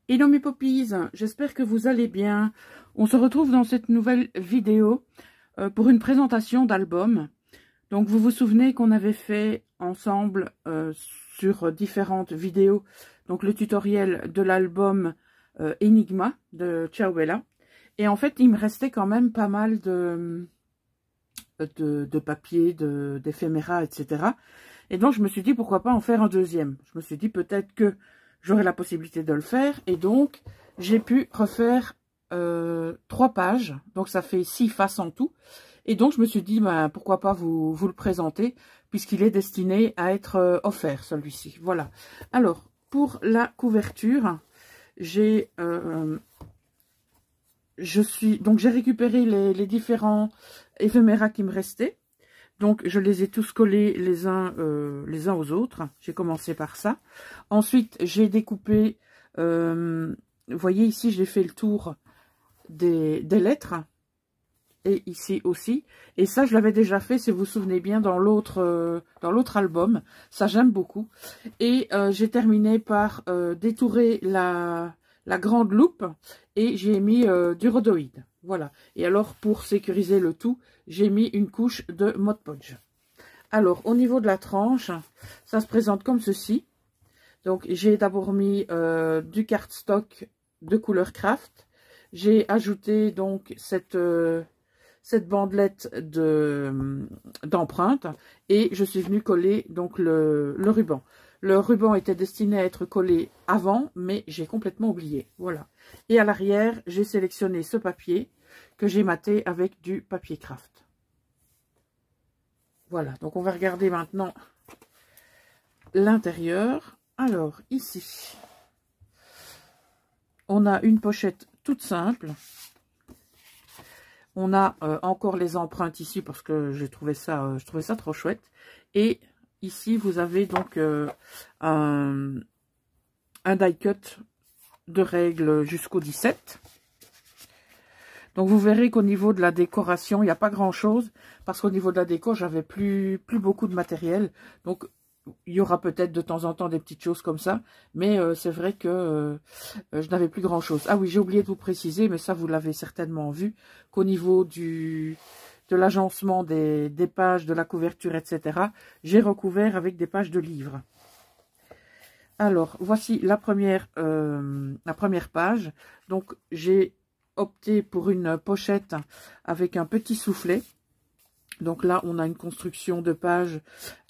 Hello mes poppies, j'espère que vous allez bien. On se retrouve dans cette nouvelle vidéo pour une présentation d'album. Donc vous vous souvenez qu'on avait fait ensemble sur différentes vidéos donc le tutoriel de l'album Enigma de Ciao-Bella. Et en fait il me restait quand même pas mal de papier, d'éphéméra, etc. Et donc je me suis dit pourquoi pas en faire un deuxième. Je me suis dit peut-être que j'aurai la possibilité de le faire. Et donc j'ai pu refaire 3 pages. Donc ça fait 6 faces en tout. Et donc je me suis dit ben, pourquoi pas vous le présenter puisqu'il est destiné à être offert celui-ci. Voilà. Alors pour la couverture, j'ai récupéré les différents éphéméras qui me restaient. Donc, je les ai tous collés les uns aux autres. J'ai commencé par ça. Ensuite, j'ai découpé, vous voyez ici, j'ai fait le tour des lettres. Et ici aussi. Et ça, je l'avais déjà fait, si vous vous souvenez bien, dans l'autre album. Ça, j'aime beaucoup. Et j'ai terminé par détourer la grande loupe et j'ai mis du rhodoïde. Voilà. Et alors, pour sécuriser le tout, j'ai mis une couche de Mod Podge. Alors, au niveau de la tranche, ça se présente comme ceci. Donc, j'ai d'abord mis du cardstock de couleur craft. J'ai ajouté donc cette bandelette d'empreinte et je suis venue coller donc le ruban. Le ruban était destiné à être collé avant, mais j'ai complètement oublié. Voilà. Et à l'arrière, j'ai sélectionné ce papier que j'ai maté avec du papier craft. Voilà. Donc, on va regarder maintenant l'intérieur. Alors, ici, on a une pochette toute simple. On a encore les empreintes ici parce que je trouvais ça trop chouette. Et ici, vous avez donc un die cut de règles jusqu'au 17. Donc, vous verrez qu'au niveau de la décoration, il n'y a pas grand-chose. Parce qu'au niveau de la déco, j'avais plus beaucoup de matériel. Donc, il y aura peut-être de temps en temps des petites choses comme ça. Mais c'est vrai que je n'avais plus grand-chose. Ah oui, j'ai oublié de vous préciser, mais ça, vous l'avez certainement vu, qu'au niveau de l'agencement des pages, de la couverture, etc., j'ai recouvert avec des pages de livres. Alors, voici la première page. Donc, j'ai opté pour une pochette avec un petit soufflet. Donc là, on a une construction de page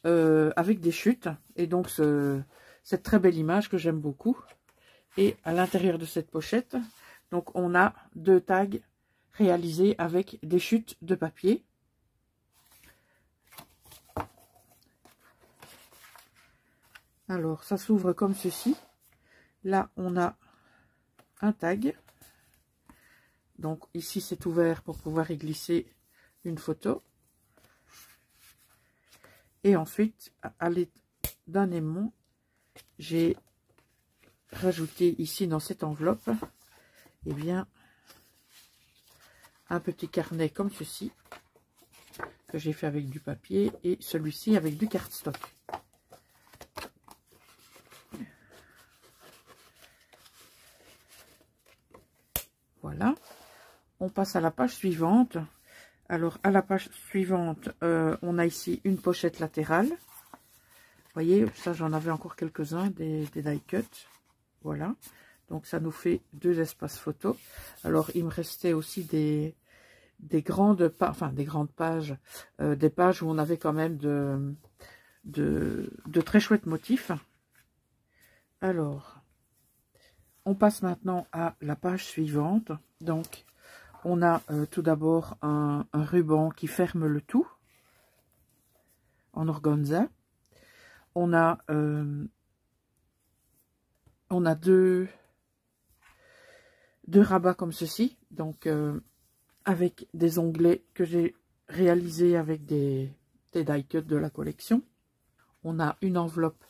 avec des chutes. Et donc, cette très belle image que j'aime beaucoup. Et à l'intérieur de cette pochette, donc on a 2 tags réalisés avec des chutes de papier. Alors, ça s'ouvre comme ceci. Là, on a un tag. Donc, ici, c'est ouvert pour pouvoir y glisser une photo. Et ensuite, à l'aide d'un aimant, j'ai rajouté ici dans cette enveloppe, eh bien, un petit carnet comme ceci, que j'ai fait avec du papier, et celui-ci avec du cardstock. Voilà. On passe à la page suivante. Alors, à la page suivante, on a ici une pochette latérale. Vous voyez, ça, j'en avais encore quelques-uns, des die cut. Voilà. Donc, ça nous fait 2 espaces photos. Alors, il me restait aussi des grandes pages, des pages où on avait quand même de très chouettes motifs. Alors, on passe maintenant à la page suivante. Donc, on a tout d'abord un ruban qui ferme le tout en organza. On a 2 rabats comme ceci, donc avec des onglets que j'ai réalisés avec des die cut de la collection. On a une enveloppe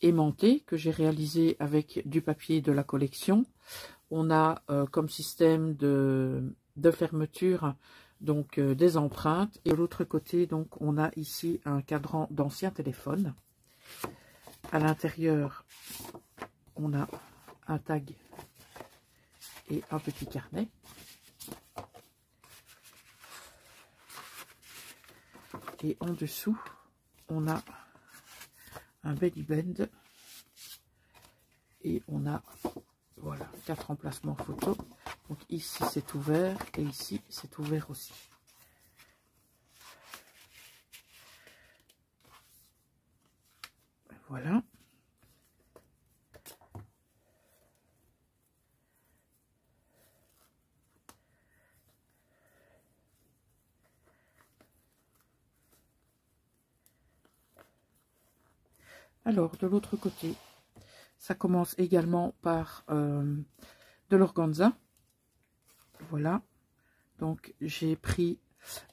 aimantée que j'ai réalisée avec du papier de la collection. On a comme système de fermeture donc des empreintes, et de l'autre côté donc on a ici un cadran d'ancien téléphone. À l'intérieur, on a un tag et un petit carnet. Et en dessous, on a un belly band. Et on a, voilà, 4 emplacements photo. Donc ici, c'est ouvert et ici, c'est ouvert aussi. Voilà. Alors, de l'autre côté, ça commence également par de l'organza. Voilà. Donc, j'ai pris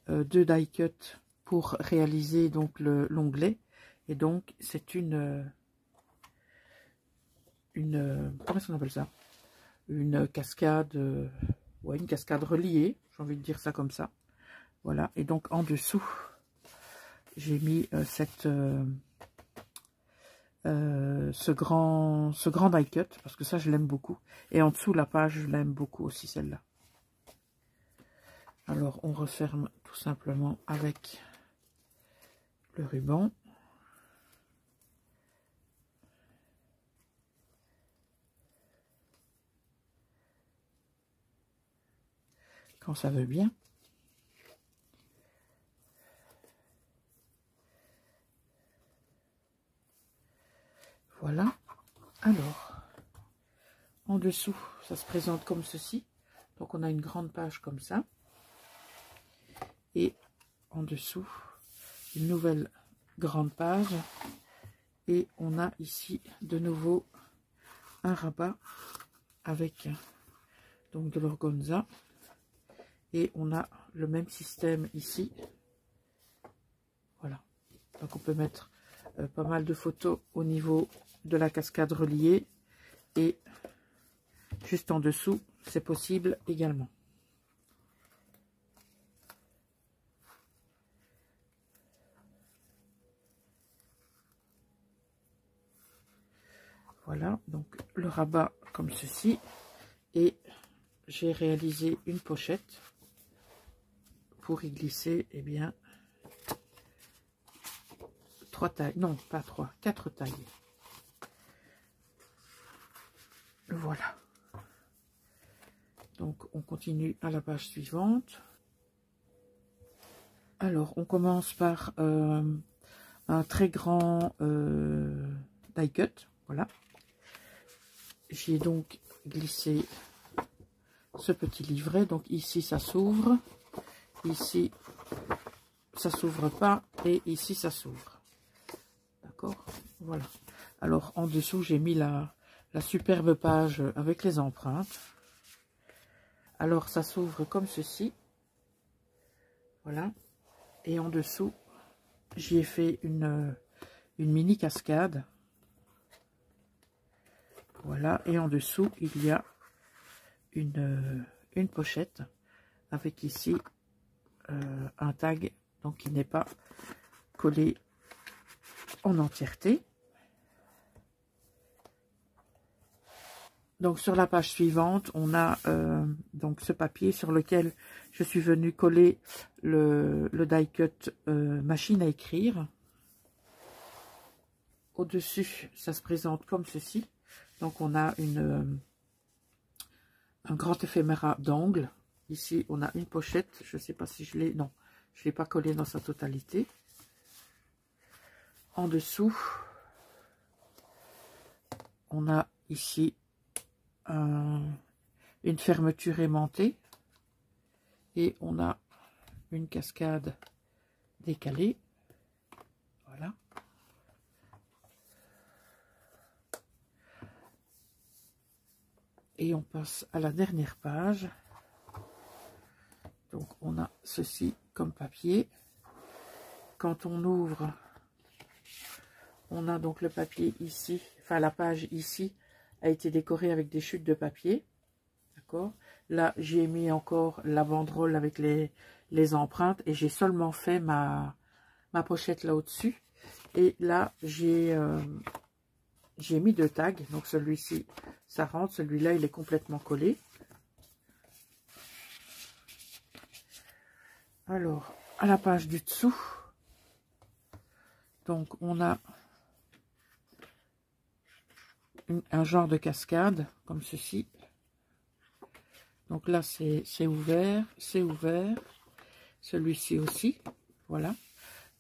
2 die cuts pour réaliser donc l'onglet. Et donc, c'est une comment est-ce qu'on appelle ça? Une cascade, ouais, une cascade reliée. J'ai envie de dire ça comme ça. Voilà. Et donc, en dessous, j'ai mis ce grand die cut, parce que ça je l'aime beaucoup, et en dessous la page je l'aime beaucoup aussi, celle-là. Alors on referme tout simplement avec le ruban. Quand ça veut bien. Voilà. Alors, en dessous, ça se présente comme ceci. Donc, on a une grande page comme ça. Et en dessous, une nouvelle grande page. Et on a ici de nouveau un rabat avec donc de l'organza. Et on a le même système ici. Voilà. Donc, on peut mettre pas mal de photos au niveau de la cascade reliée, et juste en dessous c'est possible également. Voilà, donc le rabat comme ceci, et j'ai réalisé une pochette pour y glisser, eh bien 3 tailles, non pas 3, 4 tailles. Voilà. Donc, on continue à la page suivante. Alors, on commence par un très grand die cut. Voilà. J'y ai donc glissé ce petit livret. Donc, ici, ça s'ouvre. Ici, ça s'ouvre pas. Et ici, ça s'ouvre. D'accord? Voilà. Alors, en dessous, j'ai mis la superbe page avec les empreintes. Alors, ça s'ouvre comme ceci. Voilà. Et en dessous, j'y ai fait une mini cascade. Voilà. Et en dessous, il y a une pochette avec ici un tag, donc qui n'est pas collé en entièreté. Donc sur la page suivante, on a donc ce papier sur lequel je suis venue coller le die cut machine à écrire. Au-dessus, ça se présente comme ceci. Donc on a un grand éphéméra d'angle. Ici, on a une pochette. Je ne sais pas si je l'ai... Non, je ne l'ai pas collé dans sa totalité. En dessous, on a ici une fermeture aimantée. Et on a une cascade décalée. Voilà. Et on passe à la dernière page. Donc on a ceci comme papier. Quand on ouvre, on a donc le papier ici, enfin la page ici a été décorée avec des chutes de papier. D'accord. Là j'ai mis encore la banderole avec les empreintes, et j'ai seulement fait ma pochette là au-dessus. Et là j'ai mis 2 tags. Donc celui-ci ça rentre, celui-là il est complètement collé. Alors, à la page du dessous, donc on a un genre de cascade, comme ceci. Donc là, c'est ouvert, c'est ouvert. Celui-ci aussi, voilà.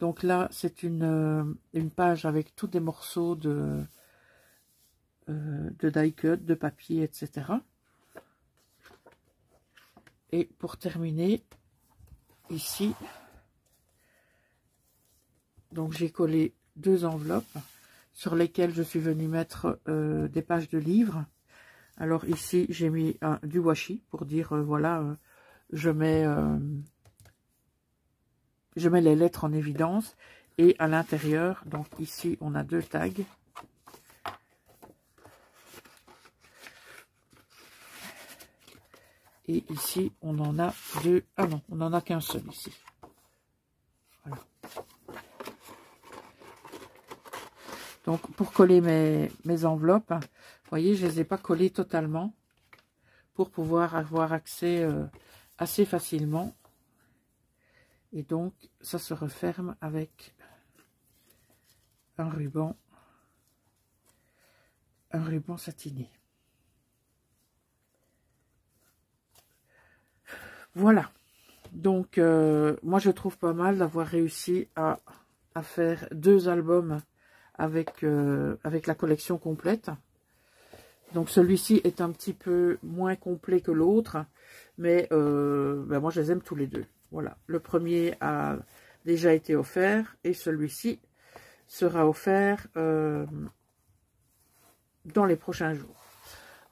Donc là, c'est une page avec tous des morceaux de die-cut, de papier, etc. Et pour terminer, ici, donc j'ai collé 2 enveloppes sur lesquelles je suis venue mettre des pages de livres. Alors ici, j'ai mis du washi pour dire, voilà, je mets les lettres en évidence. Et à l'intérieur, donc ici, on a 2 tags. Et ici, on en a 2. Ah non, on n'en a qu'un seul ici. Voilà. Donc, pour coller mes enveloppes, vous voyez, je ne les ai pas collées totalement pour pouvoir avoir accès assez facilement. Et donc, ça se referme avec un ruban satiné. Voilà. Donc, moi, je trouve pas mal d'avoir réussi à faire 2 albums avec la collection complète. Donc, celui-ci est un petit peu moins complet que l'autre, mais ben moi, je les aime tous les deux. Voilà. Le premier a déjà été offert et celui-ci sera offert dans les prochains jours.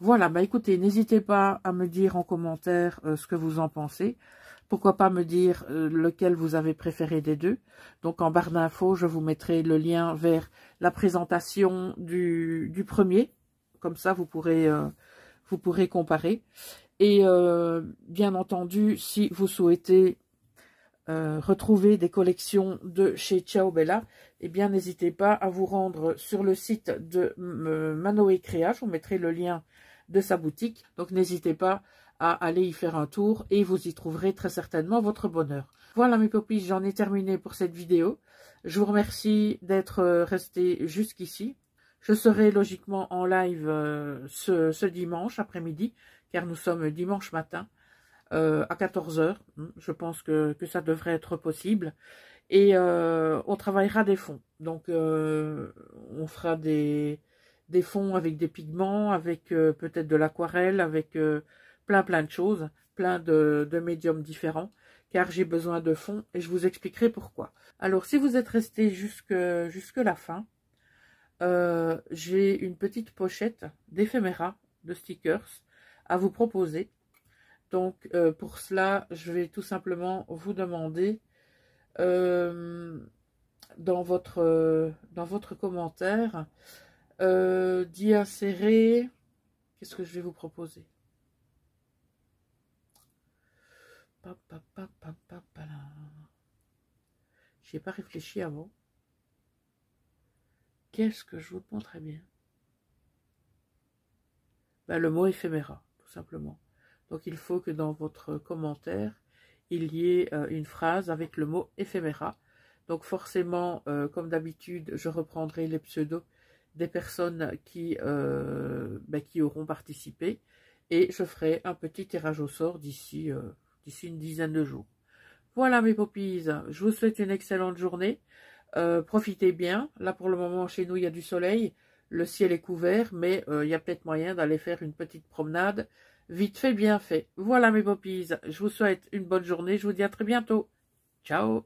Voilà, bah écoutez, n'hésitez pas à me dire en commentaire ce que vous en pensez. Pourquoi pas me dire lequel vous avez préféré des deux. Donc en barre d'infos, je vous mettrai le lien vers la présentation du premier. Comme ça, vous pourrez comparer. Et bien entendu, si vous souhaitez retrouver des collections de chez Ciao Bella, eh bien n'hésitez pas à vous rendre sur le site de Manoé Créa. Je vous mettrai le lien de sa boutique. Donc n'hésitez pas à aller y faire un tour et vous y trouverez très certainement votre bonheur. Voilà mes popis, j'en ai terminé pour cette vidéo. Je vous remercie d'être resté jusqu'ici. Je serai logiquement en live ce dimanche après-midi, car nous sommes dimanche matin à 14 h. Je pense que ça devrait être possible. Et on travaillera des fonds. Donc on fera des fonds avec des pigments, avec peut-être de l'aquarelle, avec plein de choses, plein de médiums différents, car j'ai besoin de fonds et je vous expliquerai pourquoi. Alors, si vous êtes resté jusque la fin, j'ai une petite pochette d'éphéméra, de stickers à vous proposer. Donc, pour cela, je vais tout simplement vous demander dans votre commentaire d'y insérer. Qu'est-ce que je vais vous proposer? J'ai pas réfléchi avant. Qu'est-ce que je vous montrerai bien? Ben, le mot éphéméra, tout simplement. Donc il faut que dans votre commentaire, il y ait une phrase avec le mot éphéméra. Donc forcément, comme d'habitude, je reprendrai les pseudos des personnes qui auront participé. Et je ferai un petit tirage au sort d'ici une dizaine de jours. Voilà mes poppies, je vous souhaite une excellente journée. Profitez bien. Là pour le moment chez nous il y a du soleil. Le ciel est couvert, mais il y a peut-être moyen d'aller faire une petite promenade. Vite fait, bien fait. Voilà mes poppies, je vous souhaite une bonne journée. Je vous dis à très bientôt. Ciao.